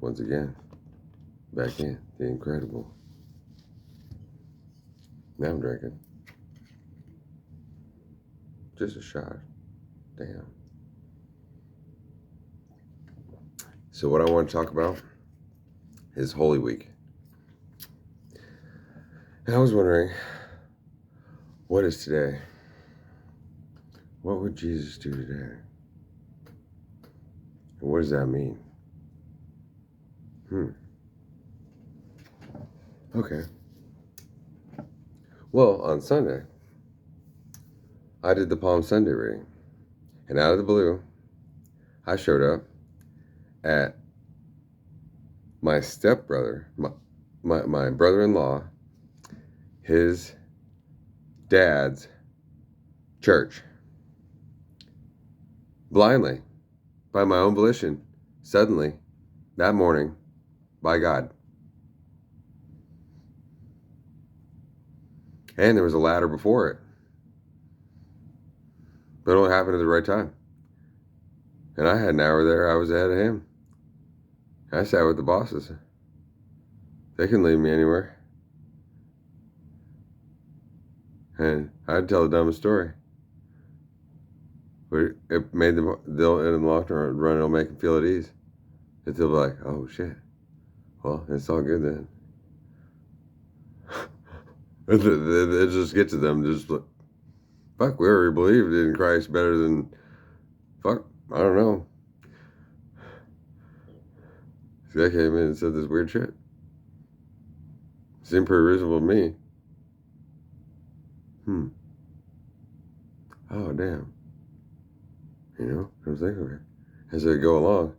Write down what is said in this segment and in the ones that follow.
once again, back in the incredible. Now I'm drinking. Just a shot. Damn. So what I want to talk about is Holy Week. And I was wondering, what is today? What would Jesus do today? And what does that mean? Okay. Well, on Sunday, I did the Palm Sunday reading. And out of the blue, I showed up at my stepbrother, my brother-in-law, his dad's church. Blindly, by my own volition, suddenly, that morning, by God. And there was a ladder before it. But it only happened at the right time. And I had an hour there, I was ahead of him. I sat with the bosses. They couldn't leave me anywhere. And I'd tell the dumbest story. But it made they'll in the long run, it'll make them feel at ease. They'll be like, oh shit. Well, it's all good then. It just gets to them, just like, fuck, we already believed in Christ better than, fuck, I don't know. So I came in and said this weird shit. Seemed pretty reasonable to me. Oh, damn. You know, I was thinking of it. As I go along,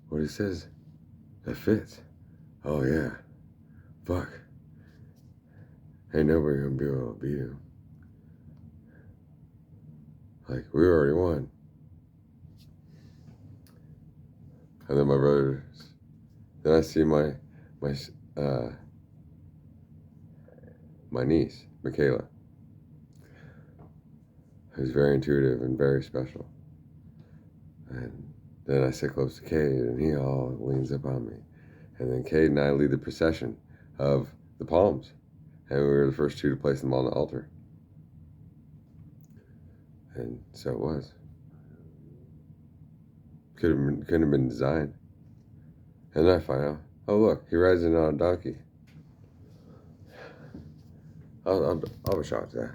what he says, that fits. Oh, yeah. Fuck. Ain't nobody gonna be able to beat him. Like, we already won. And then my brothers, then I see my niece, Michaela, who's very intuitive and very special. And then I sit close to Cade, and he all leans up on me. And then Cade and I lead the procession of the palms. And we were the first two to place them on the altar. And so it was. Couldn't have been designed. And then I find out, oh look, he rides in on a donkey. I'll be shocked at that.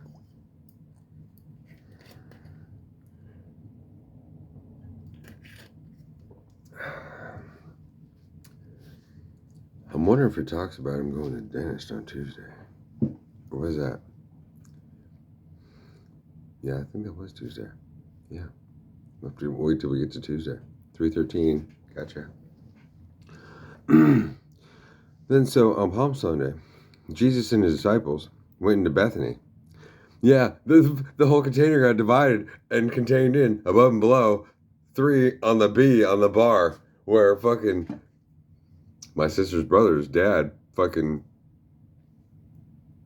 I'm wondering if it talks about him going to the dentist on Tuesday. What was that? Yeah, I think that was Tuesday. Yeah. We'll have to wait till we get to Tuesday. 3:13. Gotcha. Then so on Palm Sunday, Jesus and his disciples went into Bethany. Yeah, the whole container got divided and contained in above and below. 3 on the B on the bar where fucking my sister's brother's dad fucking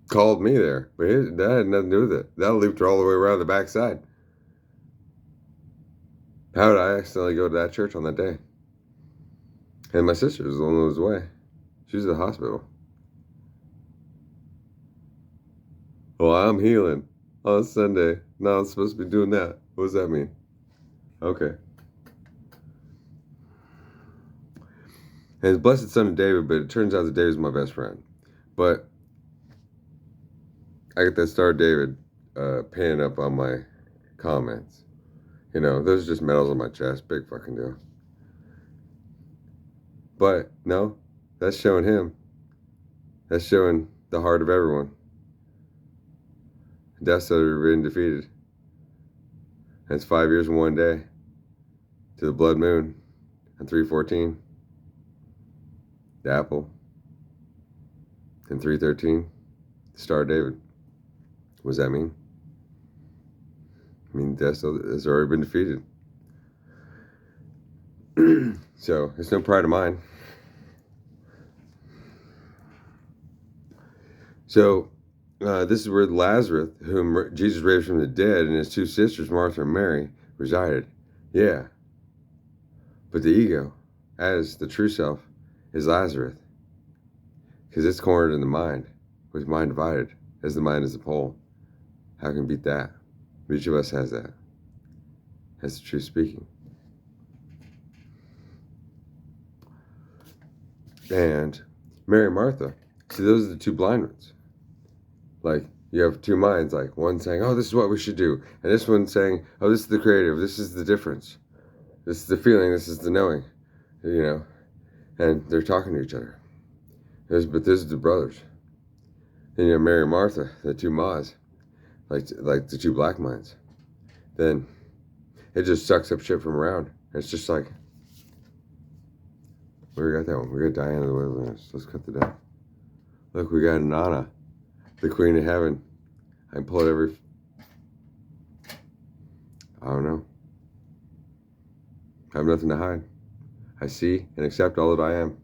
called me there. But that had nothing to do with it. That looped her all the way around the backside. How did I accidentally go to that church on that day? And my sister was the one who was away. She was at the hospital. Well, I'm healing on Sunday. No, I'm supposed to be doing that. What does that mean? Okay. And it's blessed son of David, but it turns out that David's my best friend. But I get that Star of David pinning up on my comments. You know, those are just medals on my chest. Big fucking deal. But, no, that's showing him. That's showing the heart of everyone. Death's already been defeated. And it's 5 years and 1 day to the blood moon on 3/14. The apple. And 3/13. The Star of David. What does that mean? I mean, death has already been defeated. So, it's no pride of mine. So, this is where Lazarus, whom Jesus raised from the dead, and his 2 sisters, Martha and Mary, resided. Yeah. But the ego, as the true self, is Lazarus, because it's cornered in the mind, with mind divided, as the mind is the pole. How can you beat that? Each of us has that. That's the truth speaking. And Mary and Martha, see, those are the two blind ones. Like, you have two minds, like one saying, oh, this is what we should do. And this one saying, oh, this is the creative, this is the difference. This is the feeling, this is the knowing, you know. And they're talking to each other. But this is the brothers. And you have Mary and Martha, the two Ma's, like the two black minds. Then it just sucks up shit from around. It's just like, we got that one. We got Diana of the Wilderness. Let's cut the deck. Look, we got Nana, the Queen of Heaven. I can pull it every... I don't know. I have nothing to hide. I see and accept all that I am.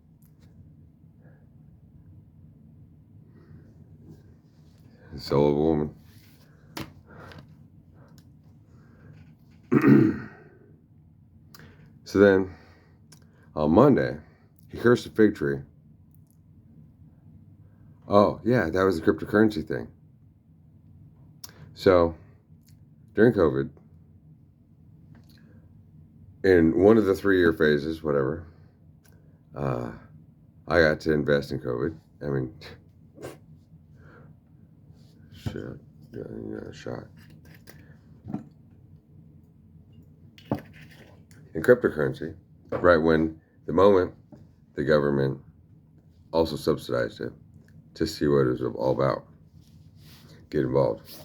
The soul of a woman. So then, on Monday, he cursed a fig tree. Oh, yeah, that was the cryptocurrency thing. So, during COVID, in one of the 3-year phases, whatever, I got to invest in COVID. I mean, shit, yeah, shot. In cryptocurrency, right when the moment the government also subsidized it to see what it was all about, get involved.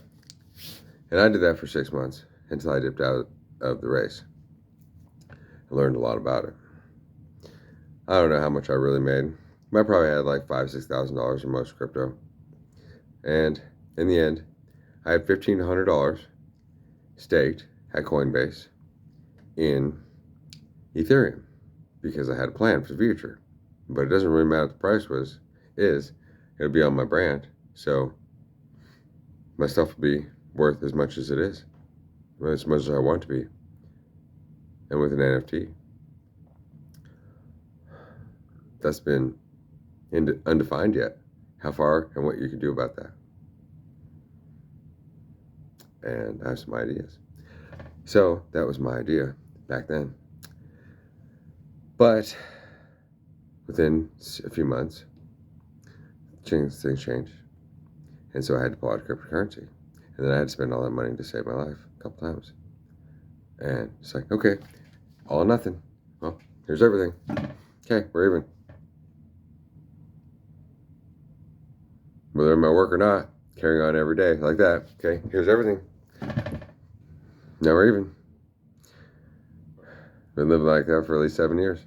And I did that for 6 months until I dipped out of the race. I learned a lot about it. I don't know how much I really made. I probably had like $5,000 to $6,000 in most crypto. And in the end, I had $1,500 staked at Coinbase in Ethereum because I had a plan for the future. But it doesn't really matter what the price is. It'll be on my brand. So my stuff will be worth as much as it is, as much as I want to be. And with an NFT, that's been undefined yet, how far and what you can do about that. And I have some ideas. So that was my idea back then. But within a few months, things changed. And so I had to pull out cryptocurrency. And then I had to spend all that money to save my life a couple times. And it's like, okay, all or nothing. Well, here's everything. Okay, we're even. Whether I'm at work or not, carrying on every day like that. Okay, here's everything. Now we're even. Been living like that for at least 7 years.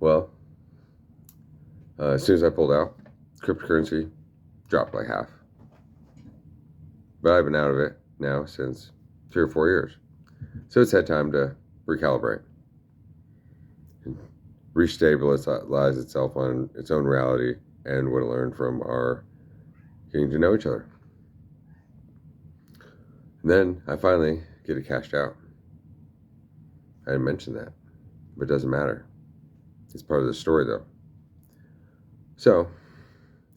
Well, as soon as I pulled out, cryptocurrency dropped like half. But I've been out of it now since 3 or 4 years. So it's had time to recalibrate and restabilize itself on its own reality and what I learned from our getting to know each other. And then I finally get it cashed out. I didn't mention that, but it doesn't matter. It's part of the story though. So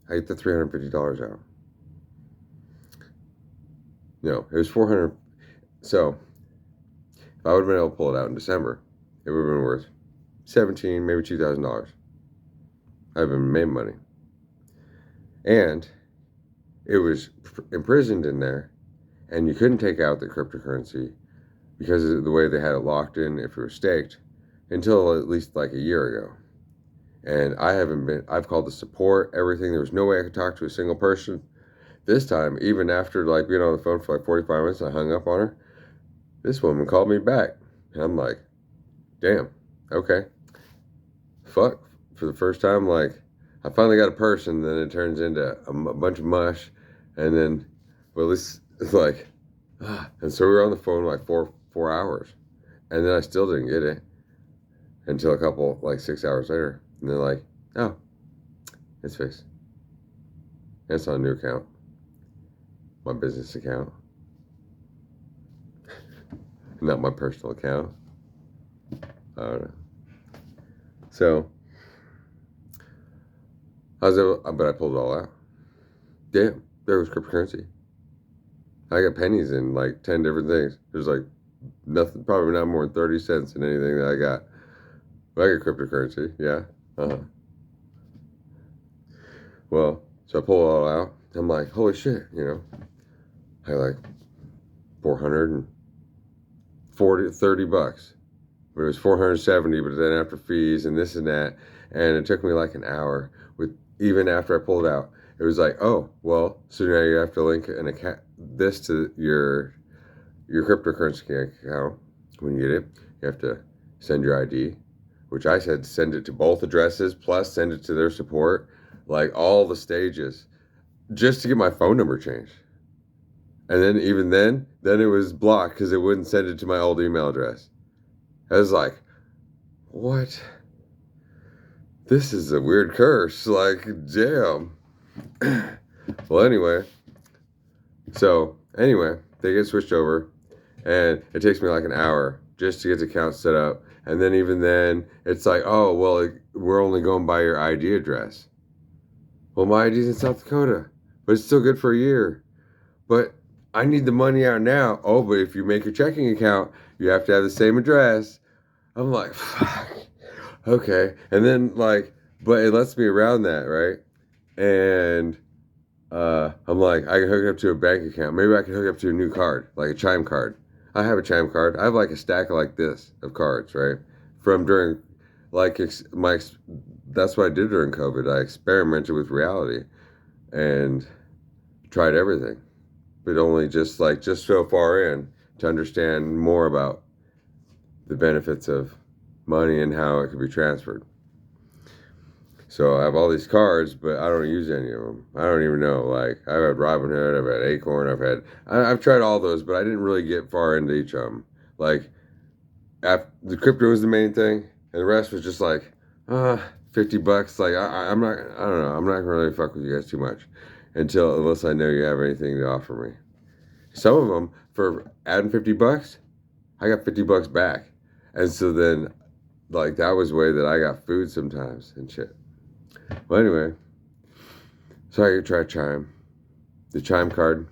I get the $350 out. No, it was $400. So if I would have been able to pull it out in December, it would have been worth $1,700, maybe $2,000. I've been made money. And it was imprisoned in there, and you couldn't take out the cryptocurrency because of the way they had it locked in if it was staked until at least like a year ago. And I've called the support, everything. There was no way I could talk to a single person. This time, even after like being on the phone for like 45 minutes, I hung up on her. This woman called me back. And I'm like, damn, okay. Fuck. For the first time, like, I finally got a person, then it turns into a bunch of mush. And then, well, it's like, and so we were on the phone like four hours. And then I still didn't get it until a couple, like 6 hours later. And they're like, oh, it's fixed. It's on a new account. My business account. Not my personal account. I don't know. So, But I pulled it all out. Damn, there was cryptocurrency. I got pennies in like 10 different things. There's like nothing, probably not more than 30 cents in anything that I got. But I got cryptocurrency, yeah. Uh-huh. Well, so I pull it all out. I'm like, holy shit, I like 430 bucks. But it was 470, but then after fees and this and that, and it took me like an hour. With even after I pulled it out, it was like, oh, well, so now you have to link this to your cryptocurrency account. When you get it, you have to send your ID, which I said send it to both addresses, plus send it to their support, like all the stages, just to get my phone number changed. And then even then it was blocked because it wouldn't send it to my old email address. I was like, what? This is a weird curse. Like, damn. Well, anyway. So, they get switched over. And it takes me like an hour just to get the account set up. And then even then, it's like, oh, well, we're only going by your ID address. Well, my ID's in South Dakota. But it's still good for a year. But I need the money out now. Oh, but if you make your checking account, you have to have the same address. I'm like, fuck. Okay. And then but it lets me around that, right? And I'm like, I can hook it up to a bank account. Maybe I can hook it up to a new card, like a Chime card. I have a Chime card. I have like a stack like this of cards, right? From during, that's what I did during COVID. I experimented with reality and tried everything, but only just so far in to understand more about the benefits of money and how it can be transferred. So I have all these cards, but I don't use any of them. I don't even know. Like, I've had Robinhood, I've had Acorn, I've tried all those, but I didn't really get far into each of them. Like, the crypto was the main thing, and the rest was just like, $50. Like, I'm not, I don't know. I'm not gonna really fuck with you guys too much unless I know you have anything to offer me. Some of them, for adding $50, I got $50 back. And so then, that was the way that I got food sometimes and shit. Well, anyway, so I could try Chime. The Chime card.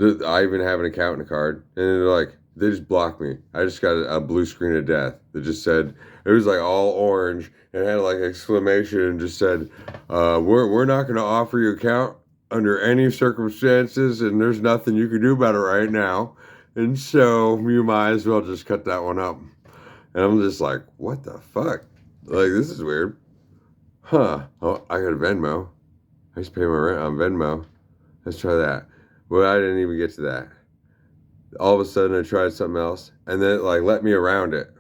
I even have an account in a card. And they just blocked me. I just got a blue screen of death that just said, it was like all orange and had like exclamation and just said, we're not going to offer you account under any circumstances, and there's nothing you can do about it right now. And so you might as well just cut that one up. And I'm just like, what the fuck? This is weird. Huh. Oh, I got a Venmo. I used to pay my rent on Venmo. Let's try that. Well, I didn't even get to that. All of a sudden, I tried something else, and then it let me around it.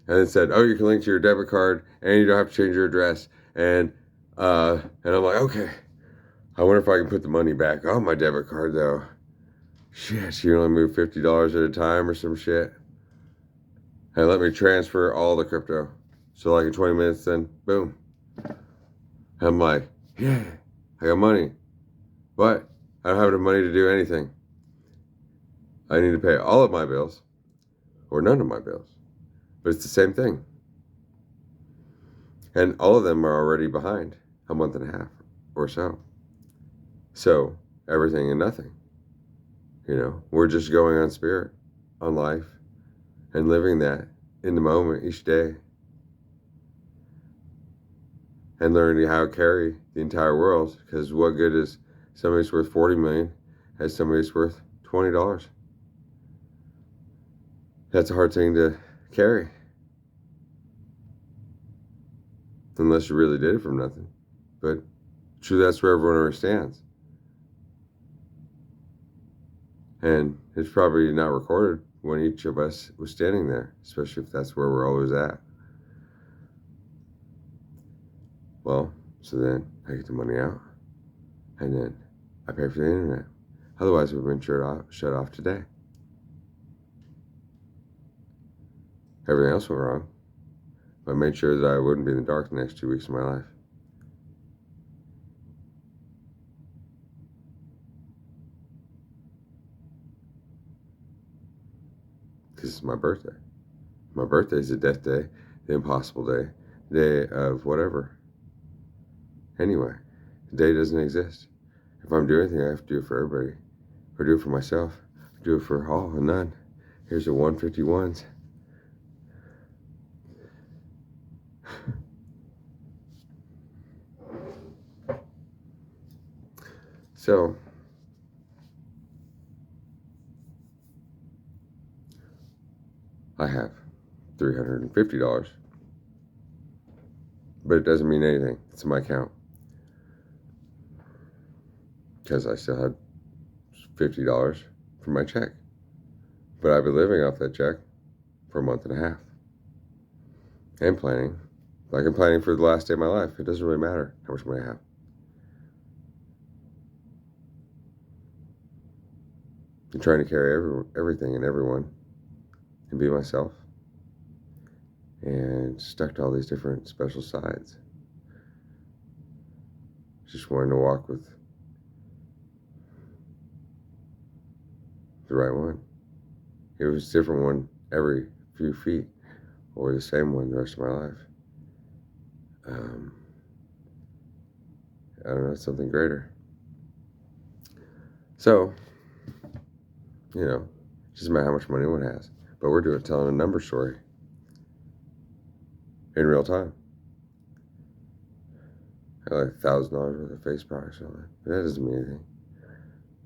And it said, oh, you can link to your debit card, and you don't have to change your address. And I'm like, okay. I wonder if I can put the money back on my debit card, though. Shit, you only move $50 at a time or some shit. And let me transfer all the crypto. So in 20 minutes, then boom. I'm like, yeah, I got money. But I don't have enough money to do anything. I need to pay all of my bills or none of my bills. But it's the same thing. And all of them are already behind a month and a half or so. So everything and nothing. We're just going on spirit, on life, and living that in the moment each day. And learning how to carry the entire world, because what good is somebody's worth 40 million as somebody's worth $20? That's a hard thing to carry. Unless you really did it from nothing. But true, that's where everyone understands. And it's probably not recorded when each of us was standing there, especially if that's where we're always at. Well, so then I get the money out, and then I pay for the internet. Otherwise, we've been shut off today. Everything else went wrong, but I made sure that I wouldn't be in the dark the next 2 weeks of my life. Because it's my birthday. My birthday is the death day, the impossible day, day of whatever. Anyway, the day doesn't exist. If I'm doing anything, I have to do it for everybody. Or do it for myself. Do it for all and none. Here's the 151s. So, I have $350, but it doesn't mean anything. It's in my account because I still had $50 from my check, but I've been living off that check for a month and a half and planning. Like I'm planning for the last day of my life. It doesn't really matter how much money I have. I'm trying to carry everything and everyone and be myself, and stuck to all these different special sides. Just wanting to walk with the right one. It was a different one every few feet, or the same one the rest of my life. I don't know, something greater. So, you know, it doesn't matter how much money one has, but we're telling a number story in real time. I got like $1,000 worth of face products on it. But that doesn't mean anything.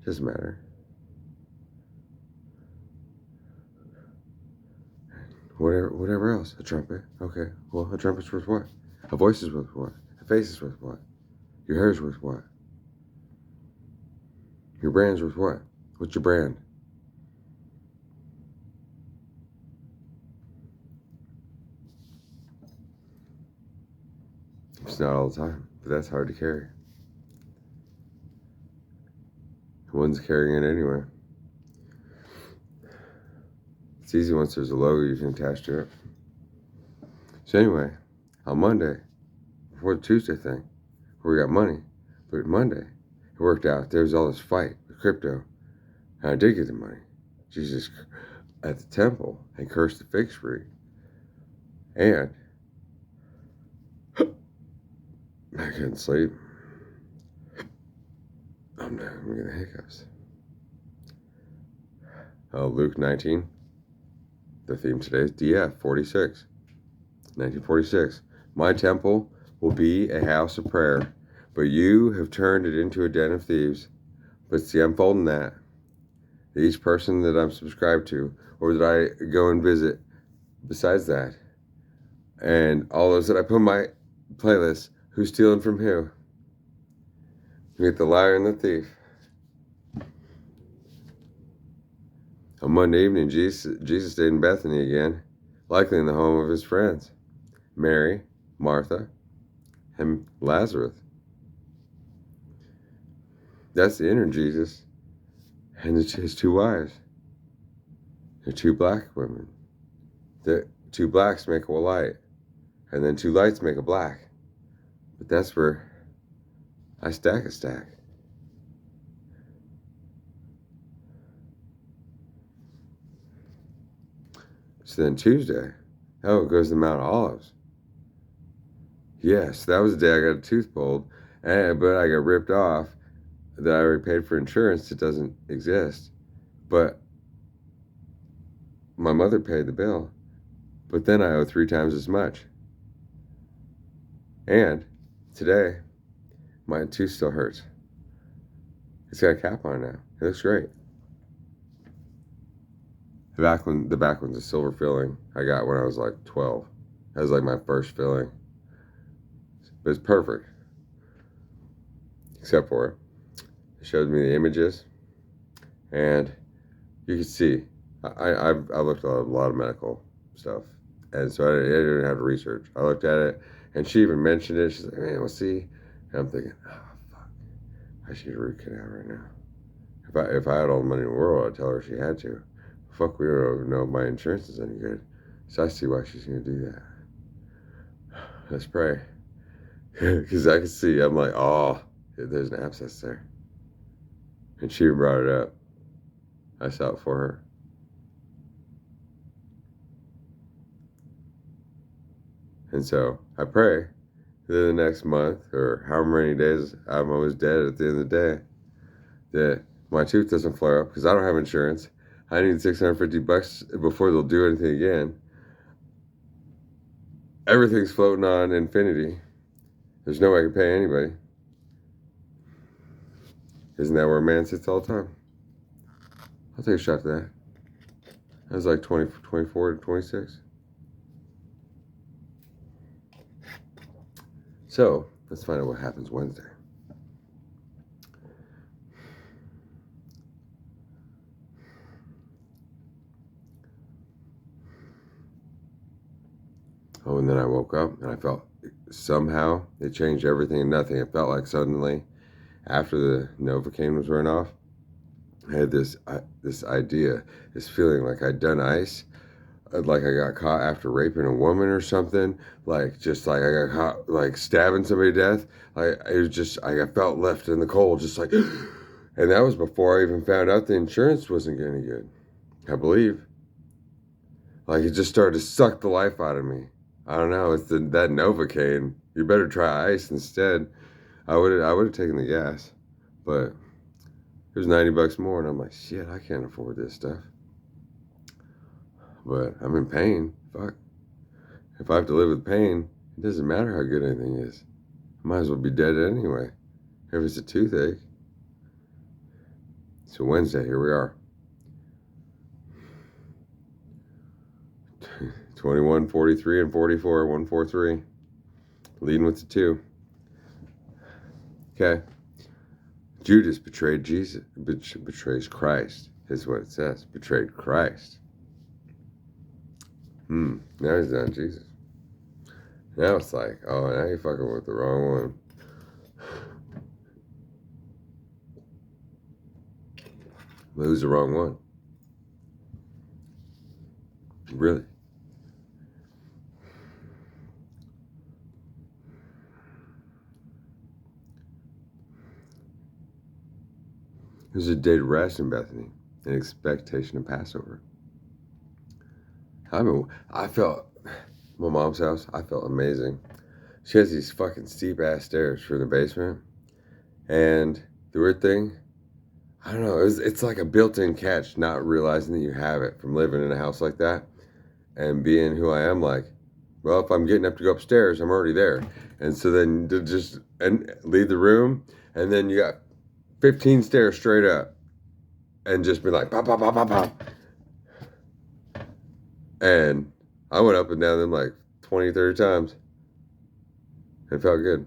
It doesn't matter. Whatever else. A trumpet. Okay. Well, a trumpet's worth what? A voice is worth what? A face is worth what? Your hair is worth what? Your brand's worth what? What's your brand? It's not all the time, but that's hard to carry. One's carrying it anyway. It's easy once there's a logo you can attach to it. So anyway, on Monday, before the Tuesday thing, where we got money, but Monday, it worked out. There was all this fight with crypto, and I did get the money. Jesus at the temple and cursed the fig tree. And I couldn't sleep. I'm getting the hiccups. Luke 19. The theme today is DF 46. 1946. My temple will be a house of prayer, but you have turned it into a den of thieves. But see, I'm folding that. Each person that I'm subscribed to, or that I go and visit, besides that, and all those that I put in my playlist, who's stealing from who? You get the liar and the thief. On Monday evening, Jesus stayed in Bethany again, likely in the home of his friends, Mary, Martha, and Lazarus. That's the inner Jesus, and his two wives. They're two black women. The two blacks make a light, and then two lights make a black. But that's where I stack a stack. So then Tuesday, it goes to Mount Olives. Yes, that was the day I got a tooth pulled, but I got ripped off. That I already paid for insurance. It doesn't exist. But my mother paid the bill. But then I owe 3 times as much. And today, my tooth still hurts. It's got a cap on it now. It looks great. The back one's a silver filling I got when I was like 12. That was like my first filling. But it's perfect. Except for it showed me the images, and you can see I looked at a lot of medical stuff, and so I didn't have to research. I looked at it, and she even mentioned it. She's like, "Man, we'll see." And I'm thinking, "Oh fuck, I should get a root canal right now." If I had all the money in the world, I'd tell her she had to. Fuck, we don't even know if my insurance is any good, so I see why she's gonna do that. Let's pray, because I can see. I'm like, oh, there's an abscess there. And she brought it up. I saw it for her. And so I pray that the next month or however many days I'm always dead at the end of the day, that my tooth doesn't flare up because I don't have insurance. I need $650 before they'll do anything again. Everything's floating on infinity. There's no way I can pay anybody. Isn't that where a man sits all the time? I'll take a shot at that. That was like 24 to 26. So, let's find out what happens Wednesday. Oh, and then I woke up and I felt somehow it changed everything and nothing. It felt like suddenly, after the Novocaine was run off, I had this idea, this feeling like I'd done ice, like I got caught after raping a woman or something, like just like I got caught like stabbing somebody to death. Like it was just I felt left in the cold, just like, and that was before I even found out the insurance wasn't any good. I believe. Like it just started to suck the life out of me. I don't know. It's that Novocaine. You better try ice instead. I would have taken the gas, but it was $90 more, and I'm like, shit, I can't afford this stuff. But I'm in pain. Fuck. If I have to live with pain, it doesn't matter how good anything is. I might as well be dead anyway. If it's a toothache. So Wednesday, here we are. 21, 43, and 44, 143. Leading with the 2. Okay. Judas betrayed Jesus, betrays Christ, is what it says. Betrayed Christ. Now he's not Jesus. Now it's like, oh, now you're fucking with the wrong one. But who's the wrong one? Really? It was a day to rest in Bethany, in expectation of Passover. I felt, my mom's house, I felt amazing. She has these fucking steep ass stairs for the basement. And the weird thing, I don't know, it's like a built-in catch, not realizing that you have it from living in a house like that. And being who I am, like, well, if I'm getting up to go upstairs, I'm already there. And so then to just leave the room, and then you got 15 stairs straight up, and just be like, pop, pop, pop, pop, pop. And I went up and down them like 20, 30 times. It felt good.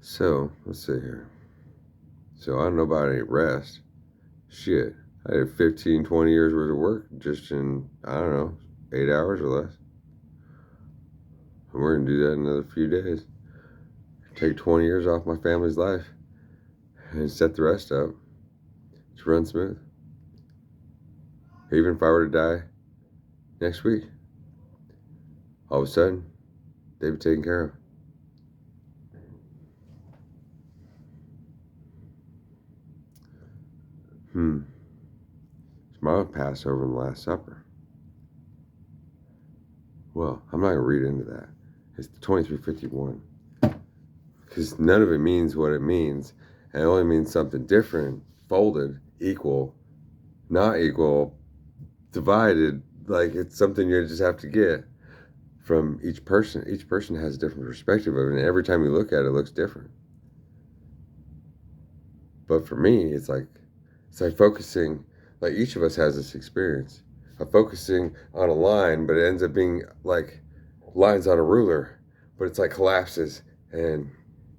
So, let's see here. So, I don't know about any rest. Shit. I did 15, 20 years worth of work just in, I don't know, 8 hours or less. And we're going to do that in another few days. Take 20 years off my family's life and set the rest up to run smooth. Even if I were to die next week, all of a sudden, they'd be taken care of. Tomorrow Passover and the Last Supper. Well, I'm not going to read into that. It's the 2351. Because none of it means what it means. And it only means something different, folded, equal, not equal, divided. Like it's something you just have to get from each person. Each person has a different perspective of it. And every time you look at it, it looks different. But for me, it's like focusing, like each of us has this experience of focusing on a line, but it ends up being like lines on a ruler, but it's like collapses and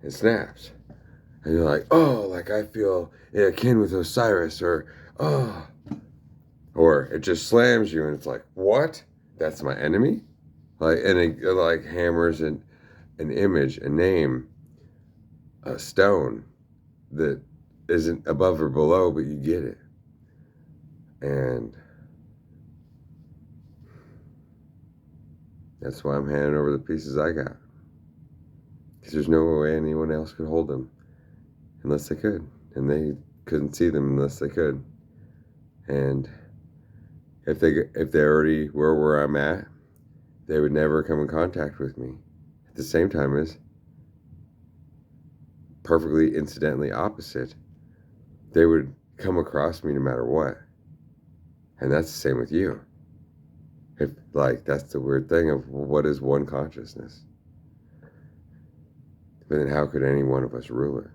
snaps. And you're like, oh, like I feel akin with Osiris, or oh, or it just slams you and it's like, what? That's my enemy? Like, and it like hammers an image, a name, a stone that isn't above or below, but you get it. And that's why I'm handing over the pieces I got. Because there's no way anyone else could hold them unless they could. And they couldn't see them unless they could. And If they already were where I'm at, they would never come in contact with me. At the same time as perfectly incidentally opposite, they would come across me no matter what. And that's the same with you. If that's the weird thing of what is one consciousness? But then how could any one of us rule it?